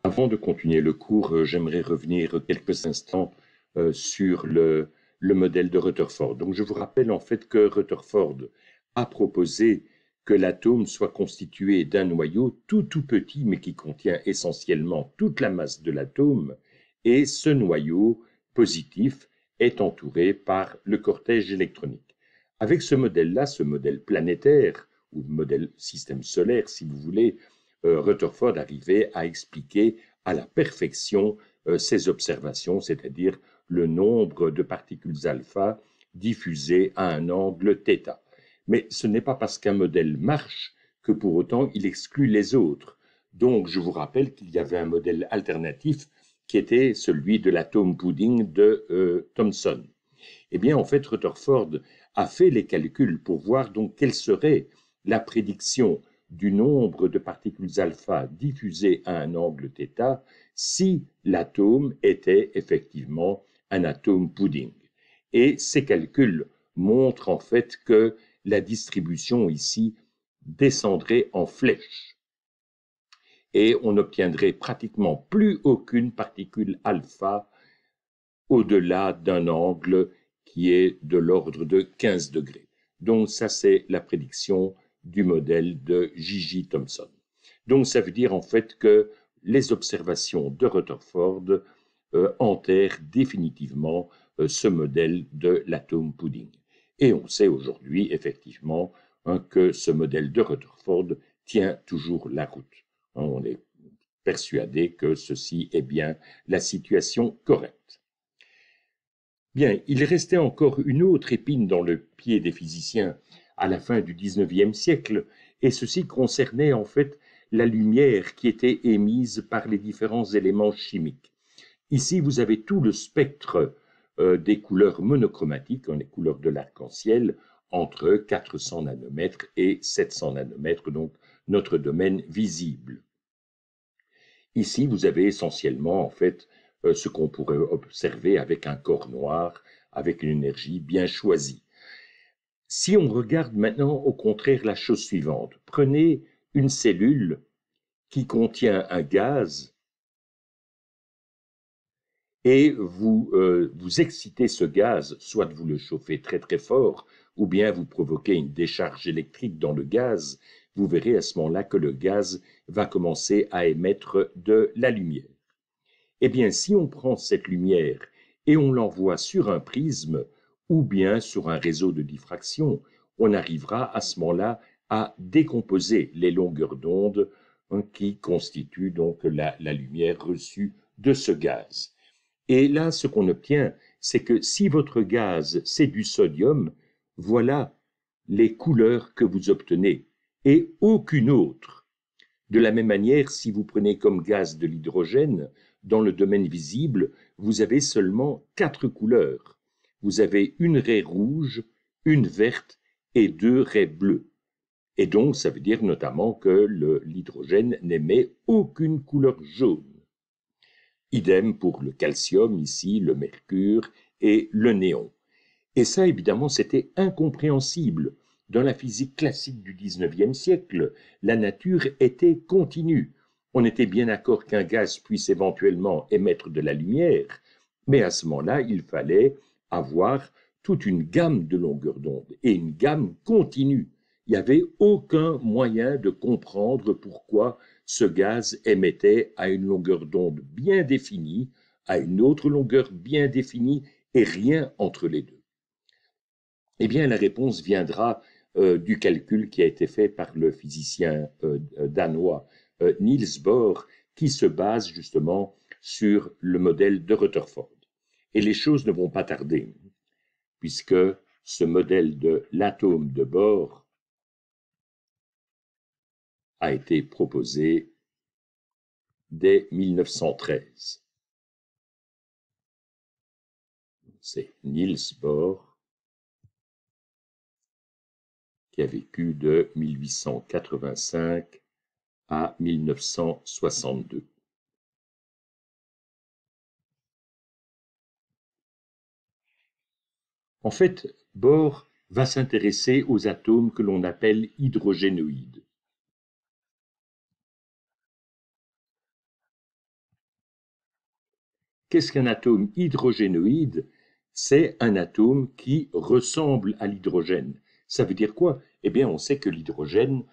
Avant de continuer le cours, j'aimerais revenir quelques instants sur le modèle de Rutherford. Donc, je vous rappelle en fait que Rutherford a proposé que l'atome soit constitué d'un noyau tout petit, mais qui contient essentiellement toute la masse de l'atome, et ce noyau positif est entouré par le cortège électronique. Avec ce modèle-là, ce modèle planétaire, ou modèle système solaire, si vous voulez, Rutherford arrivait à expliquer à la perfection ces observations, c'est-à-dire le nombre de particules alpha diffusées à un angle θ. Mais ce n'est pas parce qu'un modèle marche que pour autant il exclut les autres. Donc je vous rappelle qu'il y avait un modèle alternatif qui était celui de l'atome pudding de Thomson. Eh bien, en fait, Rutherford a fait les calculs pour voir donc quelle serait la prédiction du nombre de particules alpha diffusées à un angle θ si l'atome était effectivement un atome pudding. Et ces calculs montrent en fait que la distribution ici descendrait en flèche et on n'obtiendrait pratiquement plus aucune particule alpha au-delà d'un angle qui est de l'ordre de 15 degrés. Donc ça, c'est la prédiction du modèle de J.J. Thomson. Donc ça veut dire en fait que les observations de Rutherford enterrent définitivement ce modèle de l'atome pudding. Et on sait aujourd'hui effectivement que ce modèle de Rutherford tient toujours la route. On est persuadé que ceci est bien la situation correcte. Bien, il restait encore une autre épine dans le pied des physiciens à la fin du XIXe siècle, et ceci concernait en fait la lumière qui était émise par les différents éléments chimiques. Ici, vous avez tout le spectre des couleurs monochromatiques, les couleurs de l'arc-en-ciel, entre 400 nanomètres et 700 nanomètres, donc notre domaine visible. Ici, vous avez essentiellement en fait ce qu'on pourrait observer avec un corps noir, avec une énergie bien choisie. Si on regarde maintenant au contraire la chose suivante, prenez une cellule qui contient un gaz et vous excitez ce gaz, soit vous le chauffez très très fort, ou bien vous provoquez une décharge électrique dans le gaz, vous verrez à ce moment-là que le gaz va commencer à émettre de la lumière. Eh bien, si on prend cette lumière et on l'envoie sur un prisme ou bien sur un réseau de diffraction, on arrivera à ce moment-là à décomposer les longueurs d'onde qui constituent donc la lumière reçue de ce gaz. Et là, ce qu'on obtient, c'est que si votre gaz, c'est du sodium, voilà les couleurs que vous obtenez et aucune autre. De la même manière, si vous prenez comme gaz de l'hydrogène, dans le domaine visible, vous avez seulement 4 couleurs. Vous avez une raie rouge, une verte et 2 raies bleues. Et donc, ça veut dire notamment que l'hydrogène n'émet aucune couleur jaune. Idem pour le calcium ici, le mercure et le néon. Et ça, évidemment, c'était incompréhensible. Dans la physique classique du XIXe siècle, la nature était continue. On était bien d'accord qu'un gaz puisse éventuellement émettre de la lumière, mais à ce moment-là, il fallait avoir toute une gamme de longueurs d'onde et une gamme continue. Il n'y avait aucun moyen de comprendre pourquoi ce gaz émettait à une longueur d'onde bien définie, à une autre longueur bien définie, et rien entre les deux. Eh bien, la réponse viendra du calcul qui a été fait par le physicien danois Niels Bohr, qui se base justement sur le modèle de Rutherford. Et les choses ne vont pas tarder, puisque ce modèle de l'atome de Bohr a été proposé dès 1913. C'est Niels Bohr qui a vécu de 1885 à 1962. En fait, Bohr va s'intéresser aux atomes que l'on appelle hydrogénoïdes. Qu'est-ce qu'un atome hydrogénoïde? C'est un atome qui ressemble à l'hydrogène. Ça veut dire quoi? Eh bien, on sait que l'hydrogène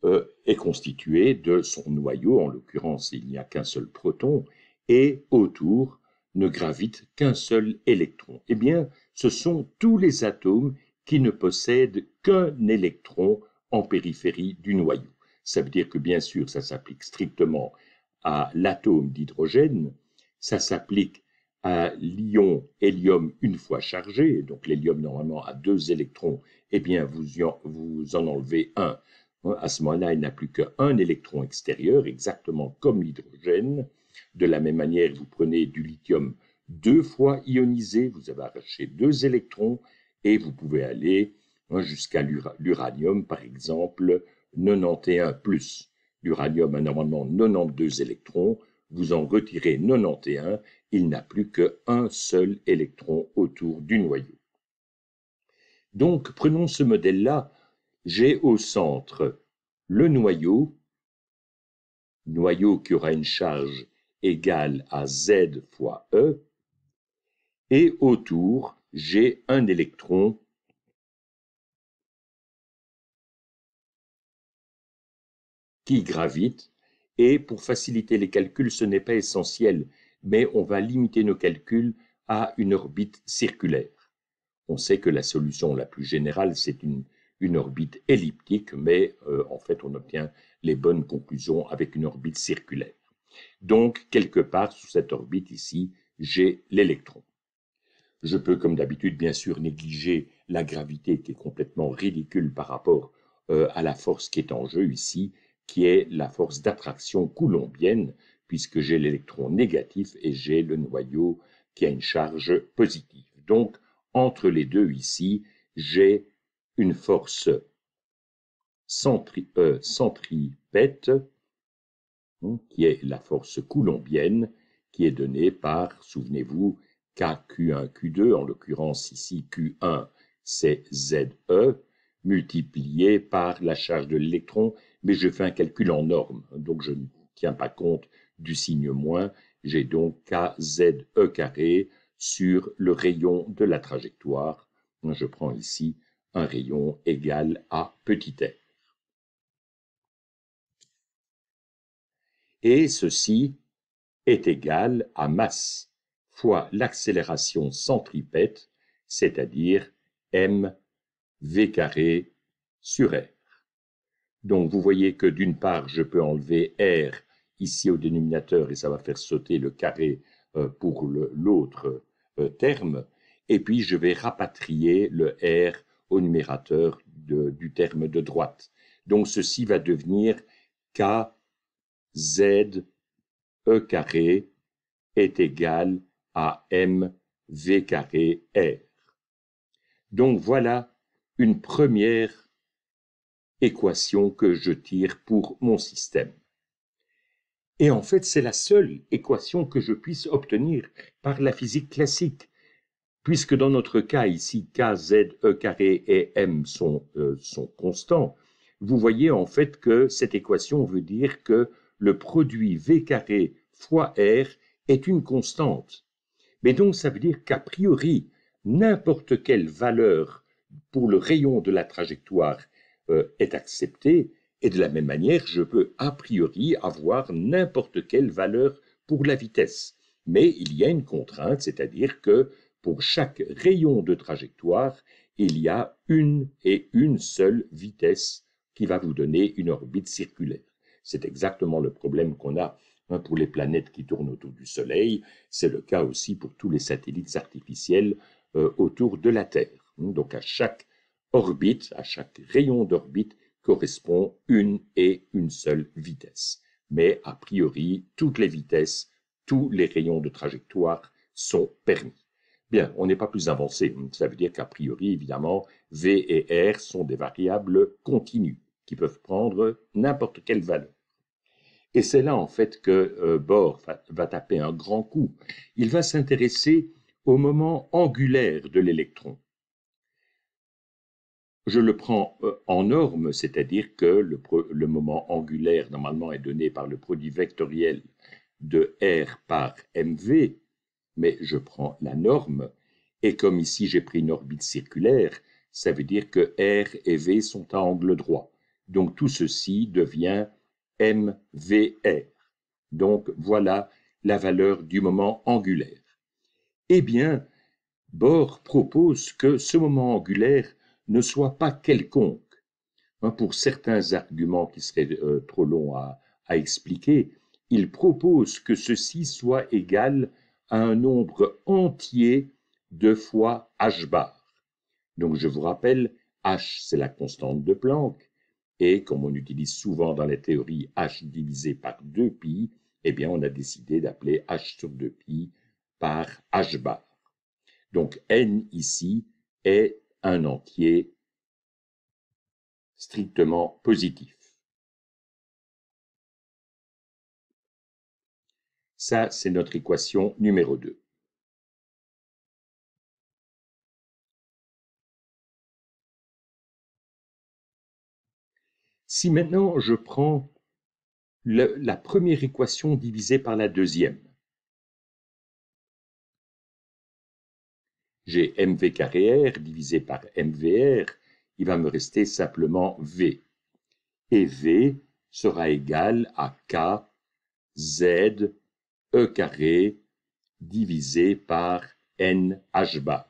est constitué de son noyau, en l'occurrence, il n'y a qu'un seul proton, et autour ne gravite qu'un seul électron. Eh bien, ce sont tous les atomes qui ne possèdent qu'un électron en périphérie du noyau. Ça veut dire que, bien sûr, ça s'applique strictement à l'atome d'hydrogène, ça s'applique à l'ion hélium une fois chargé, donc l'hélium normalement a 2 électrons, eh bien vous en enlevez un. À ce moment-là, il n'a plus qu'un électron extérieur, exactement comme l'hydrogène. De la même manière, vous prenez du lithium 2 fois ionisé, vous avez arraché 2 électrons, et vous pouvez aller jusqu'à l'uranium, par exemple, 91+. L'uranium a normalement 92 électrons, vous en retirez 91, il n'a plus qu'un seul électron autour du noyau. Donc, prenons ce modèle-là. J'ai au centre le noyau qui aura une charge égale à Z fois E, et autour, j'ai un électron qui gravite, et pour faciliter les calculs, ce n'est pas essentiel, mais on va limiter nos calculs à une orbite circulaire. On sait que la solution la plus générale, c'est une orbite elliptique, mais en fait, on obtient les bonnes conclusions avec une orbite circulaire. Donc, quelque part sous cette orbite ici, j'ai l'électron. Je peux, comme d'habitude, bien sûr, négliger la gravité qui est complètement ridicule par rapport à la force qui est en jeu ici, qui est la force d'attraction coulombienne, puisque j'ai l'électron négatif et j'ai le noyau qui a une charge positive. Donc, entre les deux ici, j'ai une force centripète, qui est la force coulombienne, qui est donnée par, souvenez-vous, KQ1, Q2, en l'occurrence ici Q1, c'est ZE, multiplié par la charge de l'électron, mais je fais un calcul en norme, donc je ne tiens pas compte du signe moins, j'ai donc KZE carré sur le rayon de la trajectoire. Je prends ici un rayon égal à petit r. Et ceci est égal à masse fois l'accélération centripète, c'est-à-dire mv carré sur r. Donc vous voyez que d'une part, je peux enlever r ici au dénominateur et ça va faire sauter le carré pour l'autre terme, et puis je vais rapatrier le r au numérateur du terme de droite. Donc ceci va devenir kz e carré est égal à mv carré r. Donc voilà une première équation que je tire pour mon système. Et en fait, c'est la seule équation que je puisse obtenir par la physique classique, puisque dans notre cas ici, k, z, e carré et m sont constants. Vous voyez en fait que cette équation veut dire que le produit v carré fois r est une constante. Mais donc ça veut dire qu'a priori, n'importe quelle valeur pour le rayon de la trajectoire est acceptée, et de la même manière, je peux a priori avoir n'importe quelle valeur pour la vitesse. Mais il y a une contrainte, c'est-à-dire que pour chaque rayon de trajectoire, il y a une et une seule vitesse qui va vous donner une orbite circulaire. C'est exactement le problème qu'on a pour les planètes qui tournent autour du Soleil. C'est le cas aussi pour tous les satellites artificiels autour de la Terre. Donc à chaque orbite, à chaque rayon d'orbite, correspond une et une seule vitesse. Mais a priori, toutes les vitesses, tous les rayons de trajectoire sont permis. Bien, on n'est pas plus avancé. Ça veut dire qu'a priori, évidemment, V et R sont des variables continues qui peuvent prendre n'importe quelle valeur. Et c'est là, en fait, que Bohr va taper un grand coup. Il va s'intéresser au moment angulaire de l'électron. Je le prends en norme, c'est-à-dire que le moment angulaire, normalement, est donné par le produit vectoriel de R par mv. mais je prends la norme, et comme ici j'ai pris une orbite circulaire, ça veut dire que R et V sont à angle droit. Donc tout ceci devient MVR. Donc voilà la valeur du moment angulaire. Eh bien, Bohr propose que ce moment angulaire ne soit pas quelconque. Pour certains arguments qui seraient trop longs à expliquer, il propose que ceci soit égal à un nombre entier de fois h bar. Donc je vous rappelle, h c'est la constante de Planck, et comme on utilise souvent dans la théorie h divisé par 2pi, eh bien on a décidé d'appeler h sur 2pi par h bar. Donc n ici est un entier strictement positif. Ça, c'est notre équation numéro 2. Si maintenant je prends la première équation divisée par la deuxième, j'ai mv carré r divisé par mvr, il va me rester simplement v. Et v sera égal à k z e carré divisé par nh bar.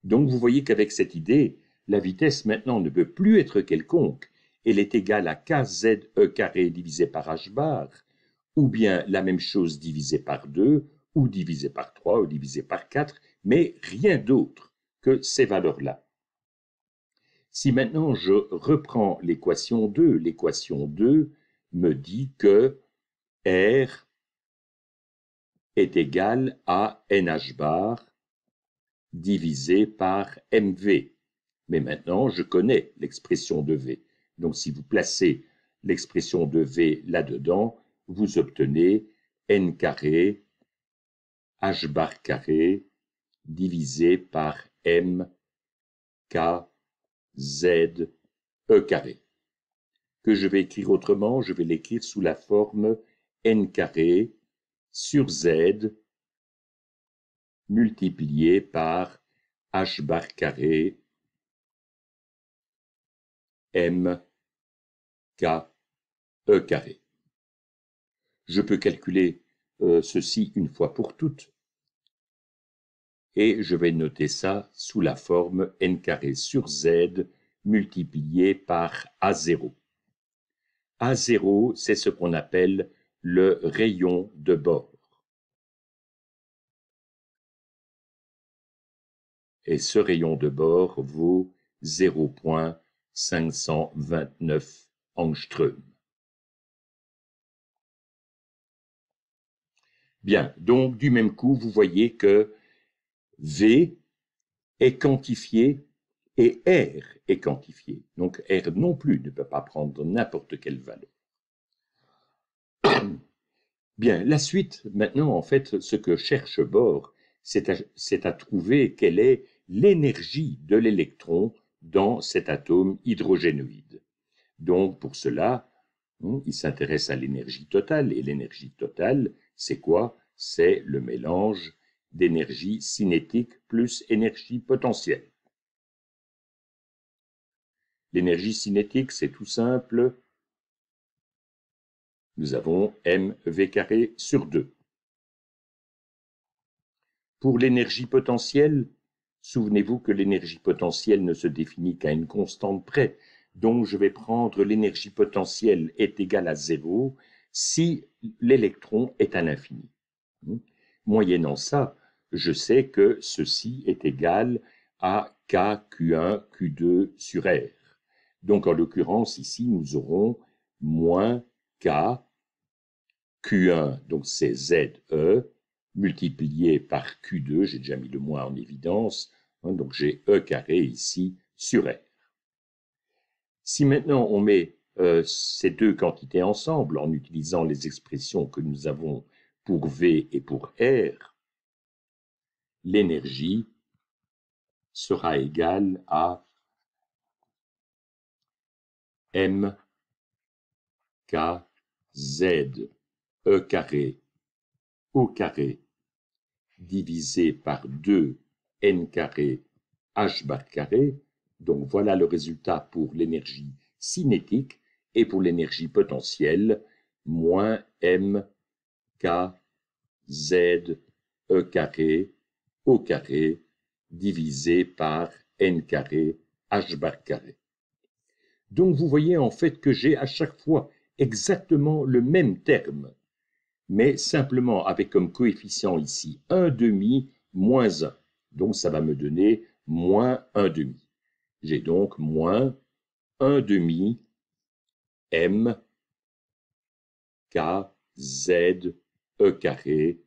Donc vous voyez qu'avec cette idée, la vitesse maintenant ne peut plus être quelconque. Elle est égale à kze carré divisé par h bar, ou bien la même chose divisé par 2, ou divisé par 3, ou divisé par 4, mais rien d'autre que ces valeurs-là. Si maintenant je reprends l'équation 2, l'équation 2 me dit que R est égal à nh bar divisé par mv. Mais maintenant, je connais l'expression de V. Donc, si vous placez l'expression de V là-dedans, vous obtenez n carré h bar carré divisé par m k z e carré. Que je vais écrire autrement, je vais l'écrire sous la forme n carré sur z multiplié par h bar carré m k e carré. Je peux calculer ceci une fois pour toutes, et je vais noter ça sous la forme n carré sur z multiplié par A0. A0, c'est ce qu'on appelle le rayon de Bohr. Et ce rayon de Bohr vaut 0,529 angström. Bien, donc du même coup, vous voyez que V est quantifié et R est quantifié. Donc R non plus ne peut pas prendre n'importe quelle valeur. Bien, la suite, maintenant, en fait, ce que cherche Bohr, c'est à trouver quelle est l'énergie de l'électron dans cet atome hydrogénoïde. Donc, pour cela, il s'intéresse à l'énergie totale, et l'énergie totale, c'est quoi? C'est le mélange d'énergie cinétique plus énergie potentielle. L'énergie cinétique, c'est tout simple. Nous avons mv carré sur 2. Pour l'énergie potentielle, souvenez-vous que l'énergie potentielle ne se définit qu'à une constante près. Donc je vais prendre l'énergie potentielle est égale à 0 si l'électron est à l'infini. Moyennant ça, je sais que ceci est égal à kq1 q2 sur r. Donc en l'occurrence ici nous aurons moins k q1, donc c'est ze, multiplié par q2, j'ai déjà mis le moins en évidence, donc j'ai e carré ici sur r. Si maintenant on met ces deux quantités ensemble en utilisant les expressions que nous avons pour V et pour R, l'énergie sera égale à m k z e carré au carré divisé par 2 n carré h bar carré. Donc voilà le résultat pour l'énergie cinétique et pour l'énergie potentielle, moins m k z e carré au carré divisé par n carré h bar carré. Donc vous voyez en fait que j'ai à chaque fois exactement le même terme, mais simplement avec comme coefficient ici 1 demi moins 1. Donc ça va me donner moins 1 demi. J'ai donc moins 1 demi m k z e carré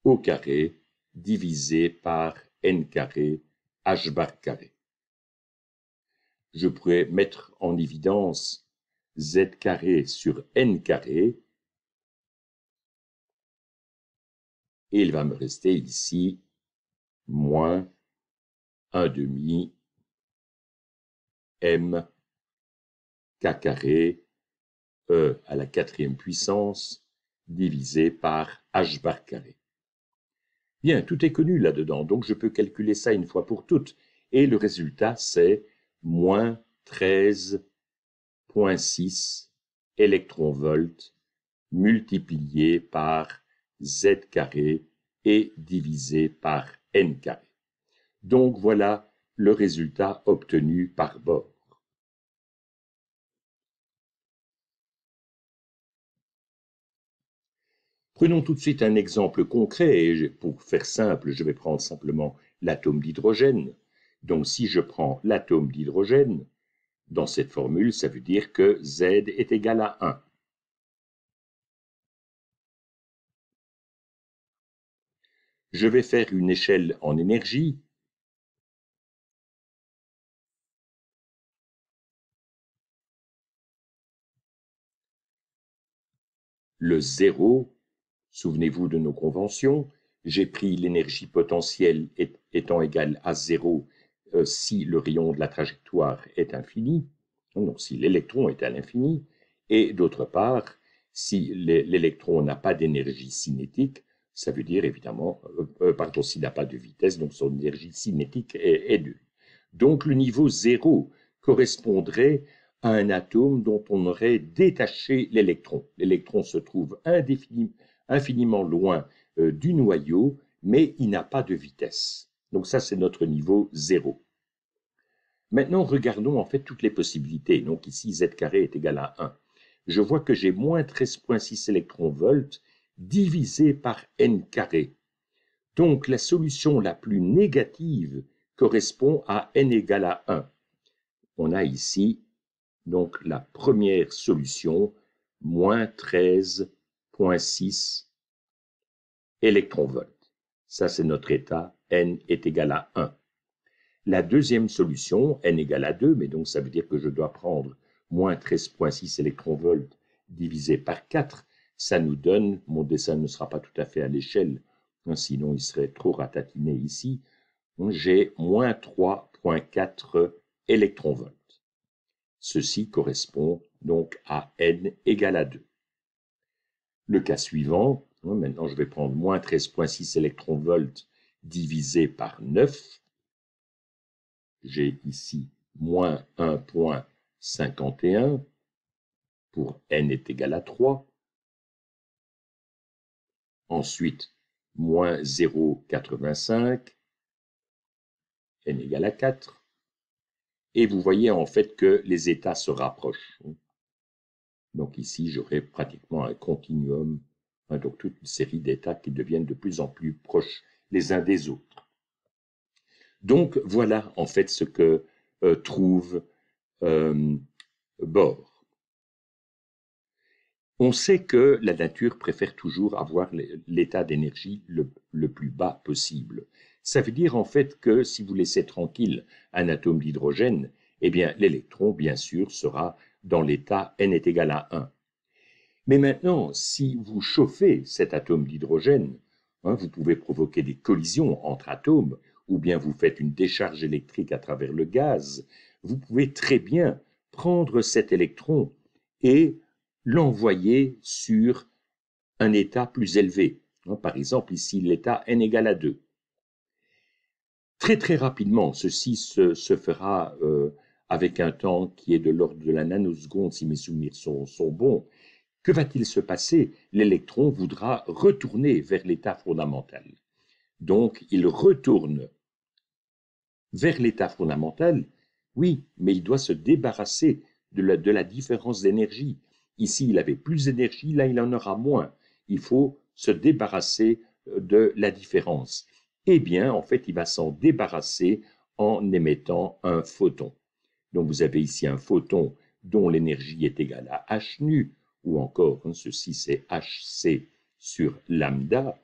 au carré divisé par n carré h bar carré. Je pourrais mettre en évidence z carré sur n carré, et il va me rester ici moins 1 demi m k carré e à la 4e puissance divisé par h bar carré. Bien, tout est connu là-dedans, donc je peux calculer ça une fois pour toutes. Et le résultat, c'est moins 13,6 électronvolts multiplié par z carré et divisé par n carré. Donc voilà le résultat obtenu par Bohr. Prenons tout de suite un exemple concret, et pour faire simple, je vais prendre simplement l'atome d'hydrogène. Donc si je prends l'atome d'hydrogène, dans cette formule, ça veut dire que Z est égal à 1. Je vais faire une échelle en énergie. Le 0, souvenez-vous de nos conventions, j'ai pris l'énergie potentielle étant égale à 0 si le rayon de la trajectoire est infini, donc si l'électron est à l'infini, et d'autre part, si l'électron n'a pas d'énergie cinétique, ça veut dire évidemment, s'il n'a pas de vitesse, donc son énergie cinétique est nulle. Donc le niveau 0 correspondrait à un atome dont on aurait détaché l'électron. L'électron se trouve infiniment loin du noyau, mais il n'a pas de vitesse. Donc ça, c'est notre niveau 0. Maintenant, regardons en fait toutes les possibilités. Donc ici, z carré est égal à 1. Je vois que j'ai moins 13,6 électronvolts divisé par n carré. Donc la solution la plus négative correspond à n égale à 1. On a ici donc la première solution, moins 13,6 électronvolts. Ça, c'est notre état, n est égal à 1. La deuxième solution, n égale à 2, mais donc ça veut dire que je dois prendre moins 13,6 électronvolts divisé par 4. Ça nous donne, mon dessin ne sera pas tout à fait à l'échelle, sinon il serait trop ratatiné ici, j'ai moins 3,4 électronvolts. Ceci correspond donc à n égale à 2. Le cas suivant, maintenant je vais prendre moins 13,6 électronvolts divisé par 9. J'ai ici moins 1,51 pour n est égal à 3. Ensuite, moins 0,85, n égale à 4. Et vous voyez en fait que les états se rapprochent. Donc ici, j'aurai pratiquement un continuum, donc toute une série d'états qui deviennent de plus en plus proches les uns des autres. Donc voilà en fait ce que trouve Bohr. On sait que la nature préfère toujours avoir l'état d'énergie le plus bas possible. Ça veut dire en fait que si vous laissez tranquille un atome d'hydrogène, eh bien l'électron, bien sûr, sera dans l'état n est égal à 1. Mais maintenant, si vous chauffez cet atome d'hydrogène, vous pouvez provoquer des collisions entre atomes, ou bien vous faites une décharge électrique à travers le gaz, vous pouvez très bien prendre cet électron et l'envoyer sur un état plus élevé. Par exemple, ici, l'état n égale à 2. Très très rapidement, ceci se fera avec un temps qui est de l'ordre de la nanoseconde, si mes souvenirs sont bons. Que va-t-il se passer? L'électron voudra retourner vers l'état fondamental. Donc, il retourne vers l'état fondamental, oui, mais il doit se débarrasser de la différence d'énergie. Ici, il avait plus d'énergie, là, il en aura moins. Il faut se débarrasser de la différence. Eh bien, en fait, il va s'en débarrasser en émettant un photon. Donc, vous avez ici un photon dont l'énergie est égale à h nu, ou encore, ceci c'est hc sur lambda,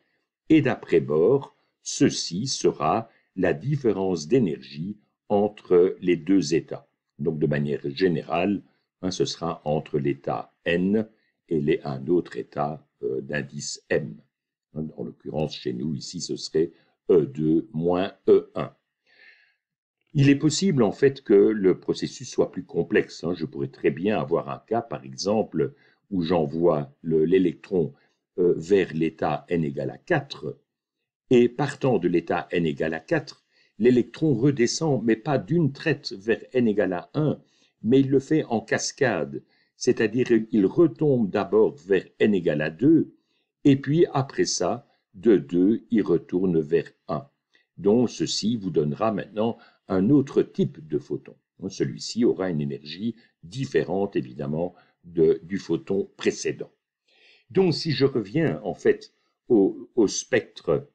et d'après Bohr, ceci sera la différence d'énergie entre les deux états. Donc, de manière générale, ce sera entre l'état n et un autre état d'indice m. En l'occurrence, chez nous, ici, ce serait E2 moins E1. Il est possible, en fait, que le processus soit plus complexe. Je pourrais très bien avoir un cas, par exemple, où j'envoie l'électron vers l'état n égale à 4, et partant de l'état n égale à 4, l'électron redescend, mais pas d'une traite vers n égale à 1, mais il le fait en cascade, c'est-à-dire il retombe d'abord vers n égale à 2, et puis après ça, de 2, il retourne vers 1. Donc ceci vous donnera maintenant un autre type de photon. Celui-ci aura une énergie différente, évidemment, du photon précédent. Donc si je reviens, en fait, au spectre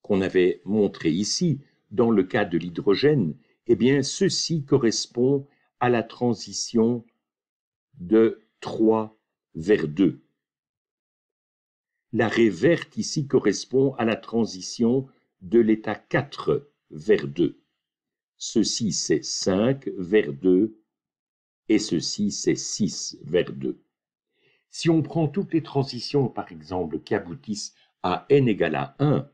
qu'on avait montré ici, dans le cas de l'hydrogène, eh bien, ceci correspond à la transition de 3 vers 2. La raie verte ici correspond à la transition de l'état 4 vers 2. Ceci, c'est 5 vers 2 et ceci, c'est 6 vers 2. Si on prend toutes les transitions, par exemple, qui aboutissent à n égale à 1,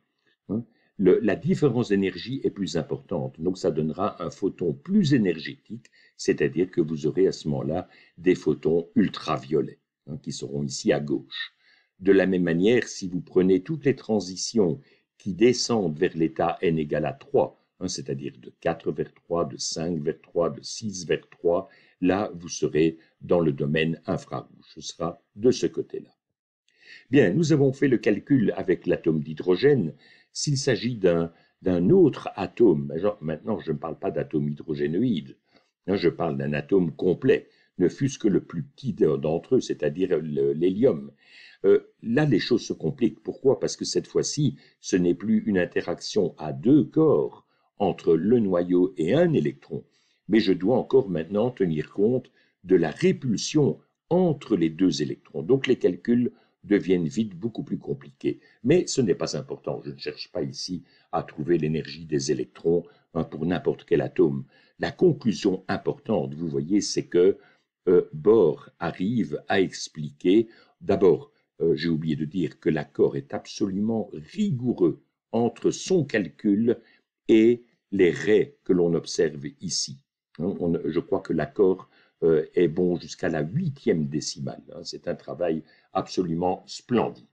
la différence d'énergie est plus importante. Donc, ça donnera un photon plus énergétique, c'est-à-dire que vous aurez à ce moment-là des photons ultraviolets, qui seront ici à gauche. De la même manière, si vous prenez toutes les transitions qui descendent vers l'état n égale à 3, c'est-à-dire de 4 vers 3, de 5 vers 3, de 6 vers 3, là, vous serez dans le domaine infrarouge. Ce sera de ce côté-là. Bien, nous avons fait le calcul avec l'atome d'hydrogène. S'il s'agit d'un autre atome, maintenant je ne parle pas d'atome hydrogénoïde, je parle d'un atome complet, ne fût-ce que le plus petit d'entre eux, c'est-à-dire l'hélium. Là, les choses se compliquent. Pourquoi? Parce que cette fois-ci, ce n'est plus une interaction à deux corps entre le noyau et un électron, mais je dois encore maintenant tenir compte de la répulsion entre les deux électrons. Donc les calculs deviennent vite beaucoup plus compliqués. Mais ce n'est pas important. Je ne cherche pas ici à trouver l'énergie des électrons pour n'importe quel atome. La conclusion importante, vous voyez, c'est que Bohr arrive à expliquer, d'abord, j'ai oublié de dire que l'accord est absolument rigoureux entre son calcul et les raies que l'on observe ici. Je crois que l'accord est bon jusqu'à la 8e décimale. C'est un travail absolument splendide.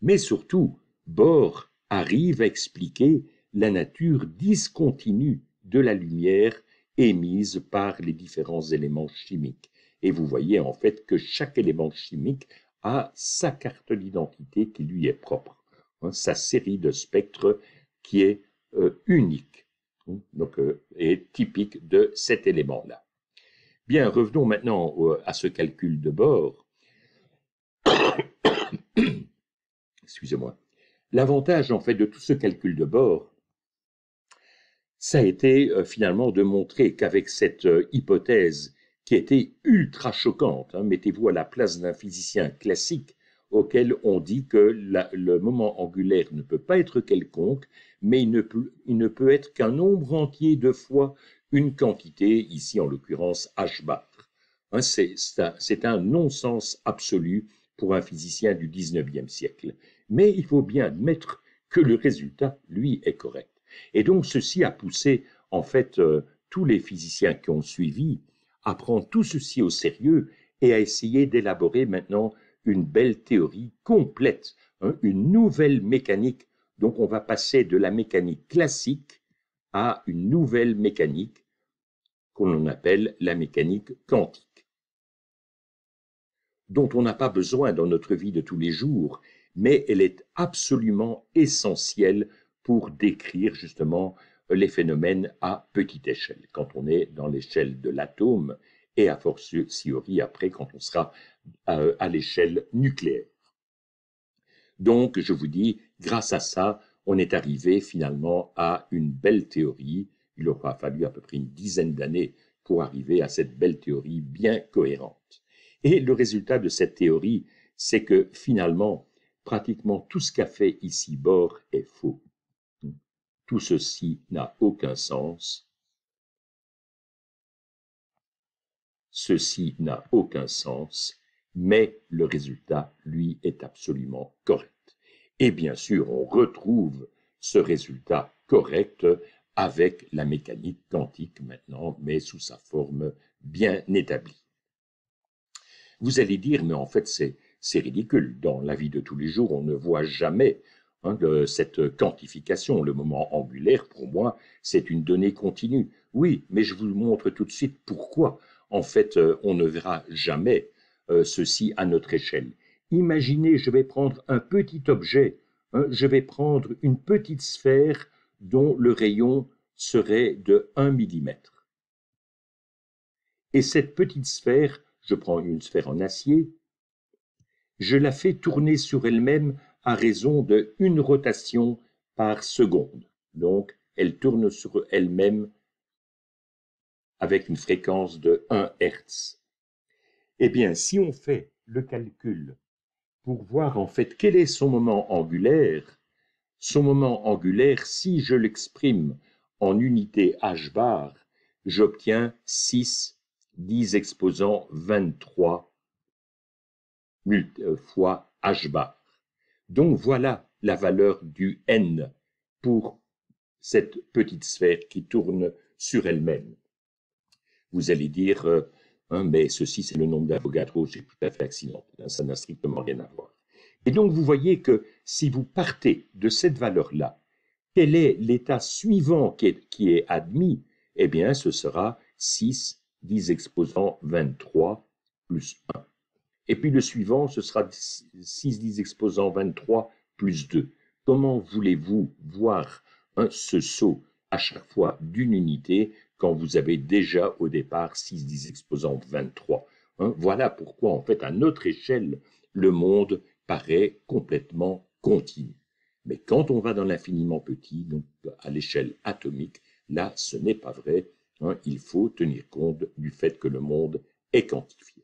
Mais surtout, Bohr arrive à expliquer la nature discontinue de la lumière émise par les différents éléments chimiques. Et vous voyez en fait que chaque élément chimique a sa carte d'identité qui lui est propre, sa série de spectres qui est unique, donc est typique de cet élément-là. Bien, revenons maintenant à ce calcul de Bohr. Excusez-moi. L'avantage, en fait, de tout ce calcul de Bohr, ça a été finalement de montrer qu'avec cette hypothèse qui était ultra choquante, mettez-vous à la place d'un physicien classique auquel on dit que le moment angulaire ne peut pas être quelconque, mais il ne peut être qu'un nombre entier de fois une quantité, ici en l'occurrence h bar. C'est un non-sens absolu pour un physicien du 19e siècle. Mais il faut bien admettre que le résultat, lui, est correct. Et donc ceci a poussé, en fait, tous les physiciens qui ont suivi à prendre tout ceci au sérieux et a essayé d'élaborer maintenant une belle théorie complète, une nouvelle mécanique. Donc on va passer de la mécanique classique à une nouvelle mécanique qu'on appelle la mécanique quantique, dont on n'a pas besoin dans notre vie de tous les jours, mais elle est absolument essentielle pour décrire justement les phénomènes à petite échelle, quand on est dans l'échelle de l'atome et a fortiori après quand on sera à l'échelle nucléaire. Donc, je vous dis, grâce à ça, on est arrivé finalement à une belle théorie. Il aura fallu à peu près une dizaine d'années pour arriver à cette belle théorie bien cohérente. Et le résultat de cette théorie, c'est que finalement, pratiquement tout ce qu'a fait ici Bohr est faux. Tout ceci n'a aucun sens. Ceci n'a aucun sens, mais le résultat, lui, est absolument correct. Et bien sûr, on retrouve ce résultat correct avec la mécanique quantique maintenant, mais sous sa forme bien établie. Vous allez dire, mais en fait, c'est ridicule. Dans la vie de tous les jours, on ne voit jamais de cette quantification. Le moment angulaire, pour moi, c'est une donnée continue. Oui, mais je vous montre tout de suite pourquoi. En fait, on ne verra jamais ceci à notre échelle. Imaginez, je vais prendre un petit objet, je vais prendre une petite sphère dont le rayon serait de 1 millimètre. Et cette petite sphère, je prends une sphère en acier, je la fais tourner sur elle-même à raison de 1 rotation par seconde. Donc, elle tourne sur elle-même avec une fréquence de 1 Hertz. Eh bien, si on fait le calcul pour voir en fait quel est son moment angulaire, si je l'exprime en unité h bar, j'obtiens 6 10 exposant 23 fois h bar. Donc voilà la valeur du n pour cette petite sphère qui tourne sur elle-même. Vous allez dire, mais ceci c'est le nombre d'Avogadro, c'est tout à fait accidentel, ça n'a strictement rien à voir. Et donc vous voyez que si vous partez de cette valeur-là, quel est l'état suivant qui est admis? Eh bien, ce sera 6 10 exposant 23 plus 1. Et puis le suivant, ce sera 6 10 exposant 23 plus 2. Comment voulez-vous voir ce saut à chaque fois d'une unité quand vous avez déjà au départ 6 10 exposant 23 Voilà pourquoi en fait à notre échelle, le monde paraît complètement continu. Mais quand on va dans l'infiniment petit, donc à l'échelle atomique, là ce n'est pas vrai. Il faut tenir compte du fait que le monde est quantifié.